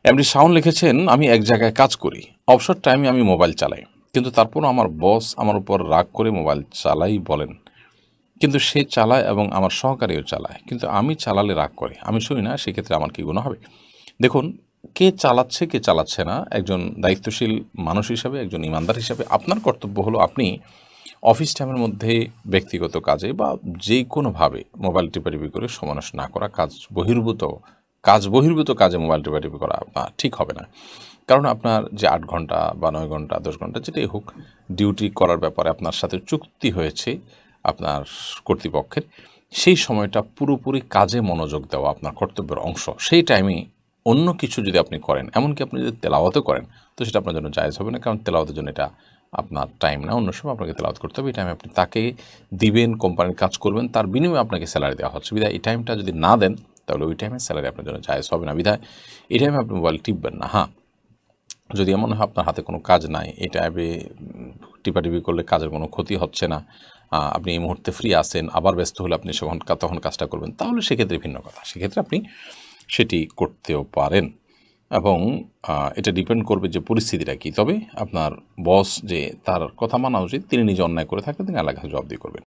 MD Shaon লিখেছেন, আমি এক জায়গায় কাজ করি, অবসর টাইমে আমি মোবাইল চালাই, কিন্তু তারপরও আমার বস আমার উপর রাগ করে মোবাইল চালাই বলেন, কিন্তু সে চালায় এবং আমার সহকারীও চালায়, কিন্তু আমি চালালে রাগ করে, আমি শুনি না, সেক্ষেত্রে আমার কি গুনাহ হবে? দেখুন, কে চালাচ্ছে কে চালাচ্ছে না, একজন দায়িত্বশীল মানুষ হিসাবে, একজন ইমানদার হিসাবে আপনার কর্তব্য হলো আপনি অফিস টাইমের মধ্যে ব্যক্তিগত কাজে বা যে কোনোভাবে মোবাইল টিপাটিপি করে সময় নষ্ট না করা, কাজ বহির্ভূত কাজে মোবাইল টিপাটিপি করা ঠিক হবে না। কারণ আপনার যে ৮ ঘন্টা বা ৯ ঘন্টা ১০ ঘন্টা যেটাই হোক ডিউটি করার ব্যাপারে আপনার সাথে চুক্তি হয়েছে আপনার কর্তৃপক্ষের, সেই সময়টা পুরোপুরি কাজে মনোযোগ দেওয়া আপনার কর্তব্যের অংশ। সেই টাইমে অন্য কিছু যদি আপনি করেন, এমনকি আপনি যদি তেলাওয়াতও করেন, তো সেটা আপনার জন্য জায়েজ হবে না, কারণ তেলাওয়াতের জন্য এটা আপনার টাইম না। অন্য সময় আপনাকে তেলাওয়াত করতে হবে। এই টাইমে আপনি তাকে দিবেন, কোম্পানির কাজ করবেন, তার বিনিময়ে আপনাকে স্যালারি দেওয়া হচ্ছে। বিধায় এই টাইমটা যদি না দেন, তাহলে ওই টাইমে স্যালারি আপনার জন্য জায়েজ হবে না। বিধায় এই টাইমে আপনি মোবাইল টিপবেন না। হ্যাঁ, যদি এমন হয় আপনার হাতে কোনো কাজ নাই, এই টাইমে টিপাটিপি করলে কাজের কোনো ক্ষতি হচ্ছে না, আপনি এই মুহূর্তে ফ্রি আছেন, আবার ব্যস্ত হলে আপনি তখন কাজটা করবেন, তাহলে সেক্ষেত্রে ভিন্ন কথা। সেক্ষেত্রে আপনি সেটি করতেও পারেন এবং এটা ডিপেন্ড করবে যে পরিস্থিতিটা কী। তবে আপনার বস যে তার কথা মানা উচিত, তিনি নিজে অন্যায় করে থাকলে তিনি আল্লাহর কাছে জবাবদিহি করবেন।